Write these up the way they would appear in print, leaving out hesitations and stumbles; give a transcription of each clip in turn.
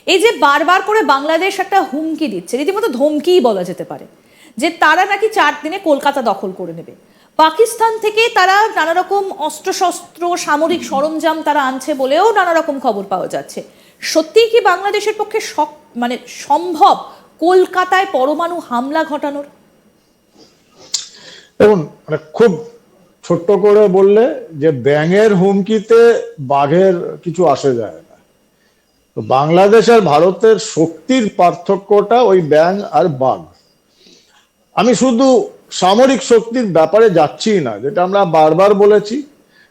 এই যে বারবার করে বাংলাদেশ একটা হুমকি দিচ্ছে, রীতিমতো ধমকিই বলা যেতে পারে, যে তারা নাকি 4 দিনে কলকাতা দখল করে নেবে। পাকিস্তান থেকে তারা নানা রকম অস্ত্রশস্ত্র, সামরিক সরঞ্জাম তারা আনছে বলেও নানা রকম খবর পাওয়া যাচ্ছে। সত্যিই কি বাংলাদেশের পক্ষে মানে সম্ভব কলকাতায় পরমাণু হামলা ঘটানোর? দেখুন, মানে খুব ছোট্ট করে বললে যে ব্যাঙের হুমকিতে বাঘের কিছু আসে যায় না। তো বাংলাদেশ আর ভারতের শক্তির পার্থক্যটা ওই ব্যাঙ আর বাঘ। আমি শুধু সামরিক শক্তির ব্যাপারে যাচ্ছি না, যেটা আমরা বারবার বলেছি,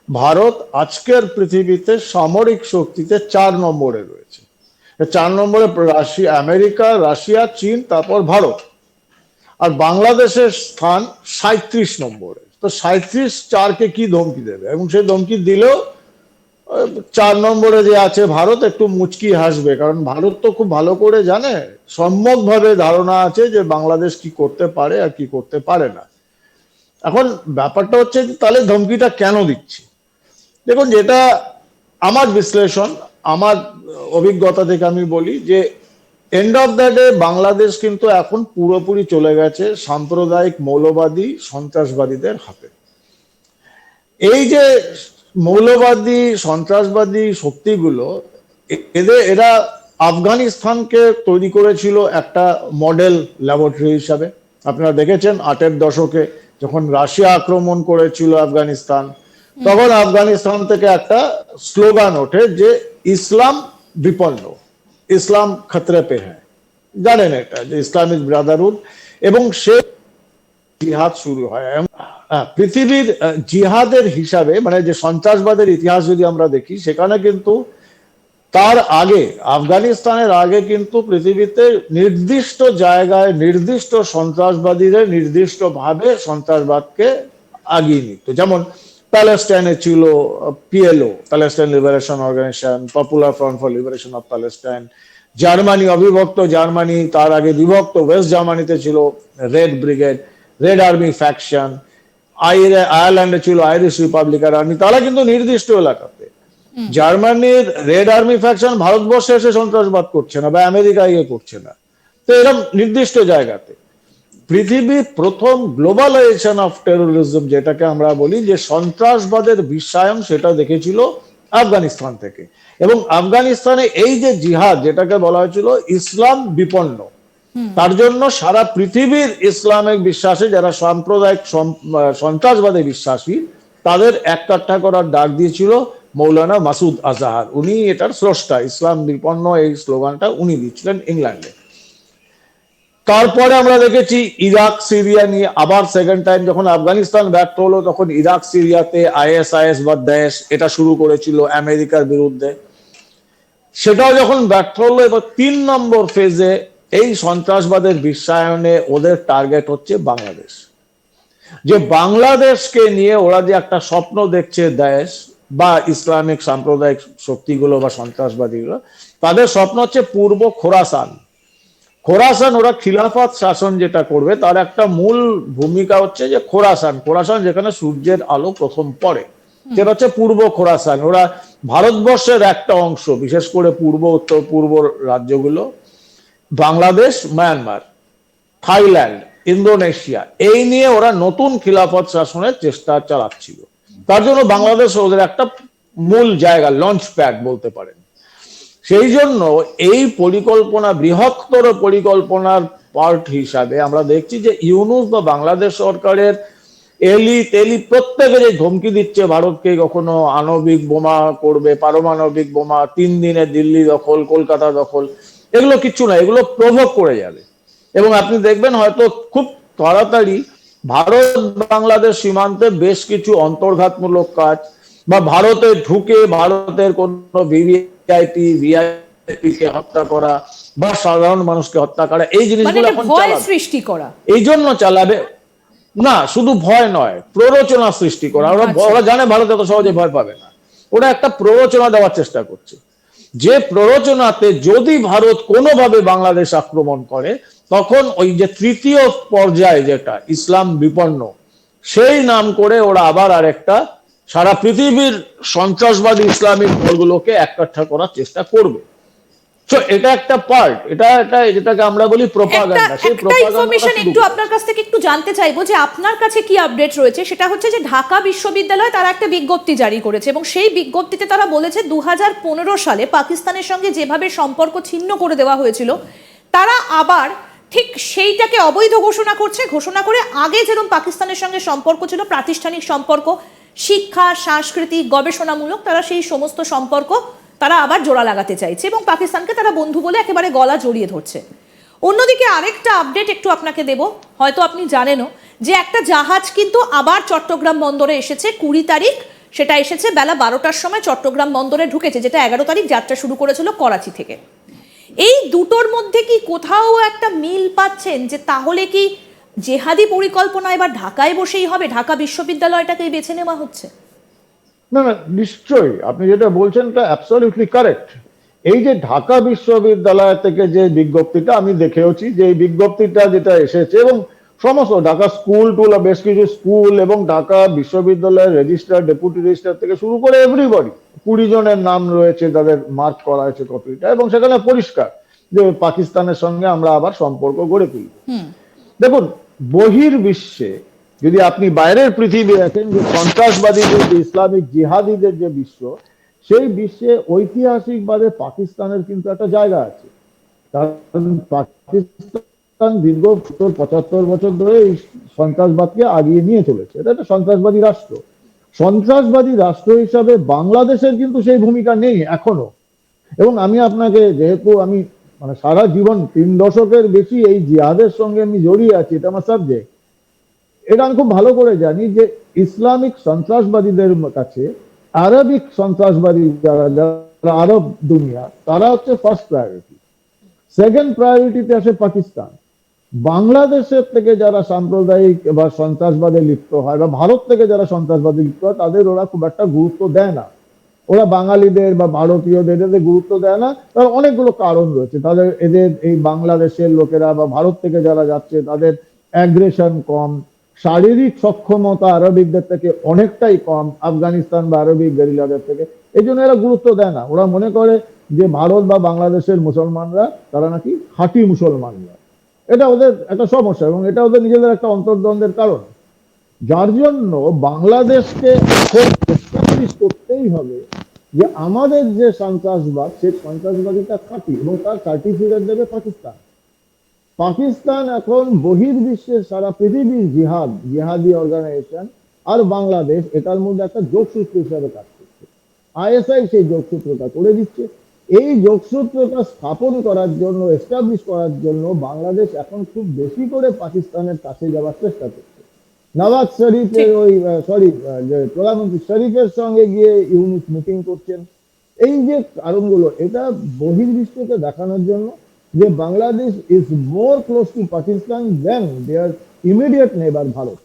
ভারত আজকের পৃথিবীতে সামরিক শক্তিতে 4 নম্বরে রয়েছে। 4 নম্বরে রাশিয়া, আমেরিকা, রাশিয়া, চীন, তারপর ভারত। আর বাংলাদেশের স্থান 37 নম্বরে। তো 37 4কে কি ধমকি দেবে? এবং সেই ধমকি দিলেও 4 নম্বরে যে আছে ভারত একটু মুচকি হাসবে, কারণ ভারত তো খুব ভালো করে জানে, সম্যকভাবে ধারণা আছে যে বাংলাদেশ কি করতে পারে আর কি করতে পারে না। এখন ব্যাপারটা হচ্ছে তাহলে ধমকিটা কেন দিচ্ছি? দেখুন, যেটা আমার বিশ্লেষণ, আমার অভিজ্ঞতা থেকে আমি বলি যে end of the day Bangladesh কিন্তু এখন পুরোপুরি চলে গেছে সাম্প্রদায়িক মৌলবাদী সন্ত্রাসবাদীদের হাতে। এই যে মৌলবাদী সন্ত্রাসবাদী শক্তিগুলো, এরা আফগানিস্তানকে তৈরি করেছিল একটা মডেল ল্যাবরেটরি হিসাবে। আপনারা দেখেছেন 8-এর দশকে যখন রাশিয়া আক্রমণ করেছিল আফগানিস্তান, তখন আফগানিস্তান থেকে একটা স্লোগান ওঠে যে ইসলাম বিপন্ন, ইসলাম খতরে পে হ্যায়। জানেন এটা, যে ইসলামিক ব্রাদারহুড, এবং সে জিহাদ শুরু হয়। পৃথিবীর জিহাদের হিসাবে, মানে যে সন্ত্রাসবাদের ইতিহাস যদি আমরা দেখি, সেখানে কিন্তু তার আগে, আফগানিস্তানের আগে কিন্তু পৃথিবীতে নির্দিষ্ট জায়গায় নির্দিষ্ট সন্ত্রাসবাদীরা নির্দিষ্ট ভাবে সন্ত্রাসবাদকে আগিয়ে নিত। যেমন প্যালেস্টাইনে ছিল PLO, Palestine Liberation Organization, Popular Front for Liberation of Palestine. Germany, অবিভক্ত জার্মানি, তার আগে বিভক্ত ওয়েস্ট জার্মানিতে ছিল Red Brigade, Red Army Faction. আয়ারল্যান্ডে ছিল আইরিশ রিপাবলিকান আর্মি। তারা কিন্তু নির্দিষ্ট এলাকাতে, জার্মানির রেড আর্মি ফ্যাকশন ভারতবর্ষে এসে সন্ত্রাসবাদ করছে না বা আমেরিকায় গিয়ে করছে না, তো এরকম নির্দিষ্ট জায়গাতে। পৃথিবীর প্রথম গ্লোবালাইজেশন অফ টেরোরিজম, যেটাকে আমরা বলি যে সন্ত্রাসবাদের বিশ্বায়ন, সেটা দেখেছিল আফগানিস্তান থেকে। এবং আফগানিস্তানে এই যে জিহাদ, যেটাকে বলা হয়েছিল ইসলাম বিপন্ন, তার জন্য সারা পৃথিবীর ইসলামিক বিশ্বাসী যারা সাম্প্রদায়িক সন্ত্রাসবাদে বিশ্বাসী, তাদের এককাট্টা করার ডাক দিয়েছিল মৌলানা মাসুদ আজহার। উনি এটার স্রষ্টা, ইসলাম বিপন্ন এই স্লোগানটা উনি দিচ্ছিলেন ইংল্যান্ডে। তারপরে আমরা দেখেছি ইরাক সিরিয়া নিয়ে আবার সেকেন্ড টাইম, যখন আফগানিস্তান ব্যর্থ হলো, তখন ইরাক সিরিয়াতে আইএসআইএস বা দেশ এটা শুরু করেছিল আমেরিকার বিরুদ্ধে। সেটাও যখন ব্যর্থ হলো, এবার 3 নম্বর ফেজে এই সন্ত্রাসবাদের বিশ্বায়নে ওদের টার্গেট হচ্ছে বাংলাদেশ। যে বাংলাদেশকে নিয়ে ওরা যে একটা স্বপ্ন দেখছে দেশ বা ইসলামিক সাম্প্রদায়িক শক্তিগুলো বা সন্ত্রাসবাদীগুলো, তাদের স্বপ্ন হচ্ছে পূর্ব খোরাসান। খোরাসান, ওরা খিলাফত শাসন যেটা করবে তার একটা মূল ভূমিকা হচ্ছে যে খোরাসান, খোরাসান যেখানে সূর্যের আলো প্রথম পড়ে, যেটা হচ্ছে পূর্ব খোরাসান। ওরা ভারতবর্ষের একটা অংশ, বিশেষ করে পূর্ব উত্তর পূর্ব রাজ্যগুলো, বাংলাদেশ, মায়ানমার, থাইল্যান্ড, ইন্দোনেশিয়া, এই নিয়ে ওরা নতুন খিলাফত শাসনের চেষ্টা চালাচ্ছিল। তার জন্য বাংলাদেশ ওদের একটা মূল জায়গা, লঞ্চ প্যাড বলতে পারেন। সেই জন্য এই পরিকল্পনা, বৃহত্তর পরিকল্পনার পার্ট হিসাবে আমরা দেখছি যে ইউনূস বা বাংলাদেশ সরকারের এলি তেলি প্রত্যেকে যে ধমকি দিচ্ছে ভারতকে, কখনো আণবিক বোমা করবে, পারমাণবিক বোমা, 3 দিনে দিল্লি দখল, কলকাতা দখল, এগুলো কিচ্ছু না, এগুলো প্রভোগ করে যাবে। এবং আপনি দেখবেন হয়তো খুব তাড়াতাড়ি ভারত বাংলাদেশ সীমান্তে বেশ কিছু অন্তর্ঘাতমূলক কাজ, বা ভারতে ঢুকে ভারতের কোন ভিআইপি কে হত্যা করা বা সাধারণ মানুষকে হত্যা করা, এই জিনিসগুলো এখন সৃষ্টি করা, এই জন্য চালাবে না। শুধু ভয় নয়, প্ররোচনা সৃষ্টি করা। ওরা জানে ভারত এত সহজে ভয় পাবে না, ওরা একটা প্ররোচনা দেওয়ার চেষ্টা করছে, যে প্ররোচনাতে যদি ভারত কোনোভাবে বাংলাদেশ আক্রমণ করে, তখন ওই যে তৃতীয় পর্যায়ে যেটা ইসলাম বিপন্ন, সেই নাম করে ওরা আবার আরেকটা সারা পৃথিবীর সন্ত্রাসবাদী ইসলামিক দলগুলোকে এককাঠা করার চেষ্টা করবে। তো এটা একটা পার্ট, এটা যেটাকে আমরা বলি প্রোপাগান্ডা, সেই একটা ইনফরমেশন একটু আপনার কাছ থেকে একটু জানতে চাইবো যে আপনার কাছে কি আপডেট রয়েছে। সেটা হচ্ছে যে ঢাকা বিশ্ববিদ্যালয় তারা একটা বিজ্ঞপ্তি জারি করেছে এবং সেই বিজ্ঞপ্তিতে তারা বলেছে 2015 সালে পাকিস্তানের সঙ্গে যেভাবে সম্পর্ক ছিন্ন করে দেওয়া হয়েছিল তারা আবার ঠিক সেইটাকে অবৈধ ঘোষণা করে আগে যেরকম পাকিস্তানের সঙ্গে সম্পর্ক ছিল, প্রাতিষ্ঠানিক সম্পর্ক, শিক্ষা, সাংস্কৃতিক, গবেষণামূলক, তারা সেই সমস্ত সম্পর্ক তারা আবার জোড়া লাগাতে চাইছে এবং পাকিস্তানকে তারা বন্ধু বলে একেবারে গলা জড়িয়ে ধরছে। অন্যদিকে আরেকটা আপডেট একটু আপনাকে দেব, হয়তো আপনি জানেনও, যে একটা জাহাজ কিন্তু আবার চট্টগ্রাম বন্দরে এসেছে 20 তারিখ। সেটা এসেছে বেলা 12টার সময় চট্টগ্রাম বন্দরে ঢুকেছে, যেটা 11 তারিখ যাত্রা শুরু করেছিল করাচি থেকে। এই দুটোর মধ্যে কি কোথাও একটা মিল পাচ্ছেন যে তাহলে কি জেহাদি পরিকল্পনা এবার ঢাকায় বসেই হবে, ঢাকা বিশ্ববিদ্যালয়টাকেই বেছে নেওয়া হচ্ছে? না না, নিশ্চয়ই আপনি যেটা বলছেন এটা অ্যাবসলিউটলি কারেক্ট। এই যে ঢাকা বিশ্ববিদ্যালয় থেকে যে বিজ্ঞপ্তিটা আমি দেখেওছি, যে এই বিজ্ঞপ্তিটা যেটা এসেছে এবং সমস্ত ঢাকা স্কুল টুল, বেশ কিছু স্কুল এবং ঢাকা বিশ্ববিদ্যালয়ের রেজিস্ট্রার, ডেপুটি রেজিস্ট্রার থেকে শুরু করে এভরিবডি, 20 জনের নাম রয়েছে, তাদের মার্ক করা হয়েছে কপিটা, এবং সেখানে পরিষ্কার যে পাকিস্তানের সঙ্গে আমরা আবার সম্পর্ক গড়ে তুলব। দেখুন, বহির্বিশ্বে যদি আপনি বাইরের পৃথিবী দেখেন, যে সন্ত্রাসবাদীদের, যে ইসলামিক জিহাদিদের যে বিশ্ব, সেই বিশ্বে ঐতিহাসিকভাবে পাকিস্তানের কিন্তু একটা জায়গা আছে। কারণ পাকিস্তান দীর্ঘ 75 বছর ধরে এই সন্ত্রাসবাদকে আগিয়ে নিয়ে চলেছে। এটা একটা সন্ত্রাসবাদী রাষ্ট্র। সন্ত্রাসবাদী রাষ্ট্র হিসাবে বাংলাদেশের কিন্তু সেই ভূমিকা নেই এখনো। এবং আমি আপনাকে, যেহেতু আমি মানে সারা জীবন 3 দশকের বেশি এই জিহাদের সঙ্গে আমি জড়িয়ে আছি, এটা আমার সাবজেক্ট, এটা আমি খুব ভালো করে জানি যে ইসলামিক সন্ত্রাসবাদীদের কাছে আরবিক সন্ত্রাসবাদী যারা আরব দুনিয়া, তারা হচ্ছে ফার্স্ট প্রায়োরিটি। সেকেন্ড প্রায়োরিটিতে আসে পাকিস্তান। বাংলাদেশের থেকে যারা সাম্প্রদায়িক বা সন্ত্রাসবাদে লিপ্ত হয়, বা ভারত থেকে যারা সন্ত্রাসবাদে লিপ্ত হয়, তাদের ওরা খুব একটা গুরুত্ব দেয় না। ওরা বাঙালিদের বা ভারতীয়দের এদের গুরুত্ব দেয় না। তার অনেকগুলো কারণ রয়েছে। তাদের এদের এই বাংলাদেশের লোকেরা বা ভারত থেকে যারা যাচ্ছে, তাদের অ্যাগ্রেশন কম, শারীরিক সক্ষমতা আরবিকদের থেকে অনেকটাই কম, আফগানিস্তান বা আরবিক গেরিলাদের থেকে। এই জন্য এরা গুরুত্ব দেয় না। ওরা মনে করে যে ভারত বা বাংলাদেশের মুসলমানরা তারা নাকি খাঁটি মুসলমানরা। এটা ওদের একটা সমস্যা এবং এটা ওদের নিজেদের একটা অন্তর্দ্বন্দ্বের কারণ, যার জন্য বাংলাদেশকে এস্টাবলিশ করতেই হবে যে আমাদের যে সন্ত্রাসবাদ, সেই সন্ত্রাসবাদীটা খাঁটি, এবং তার সার্টিফিকেট দেবে পাকিস্তান। পাকিস্তান এখন বহির্বিশ্বের সারা পৃথিবীর জিহাদি অর্গানাইজেশন আর বাংলাদেশ এটার মধ্যে একটা যোগসূত্র হিসাবে কাজ করছে। আইএসআই সেই যোগসূত্রটা করে দিচ্ছে। এই যোগসূত্রটা স্থাপন করার জন্য, এস্টাবলিশ করার জন্য বাংলাদেশ এখন খুব বেশি করে পাকিস্তানের কাছে যাওয়ার চেষ্টা করছে। নওয়াজ শরীফের প্রধানমন্ত্রী শরীফের সঙ্গে গিয়ে ইউনুস মিটিং করছেন। এই যে কারণগুলো, এটা বহির্বিশ্বকে দেখানোর জন্য যে Bangladesh is more close to Pakistan than their immediate neighbour Bharat.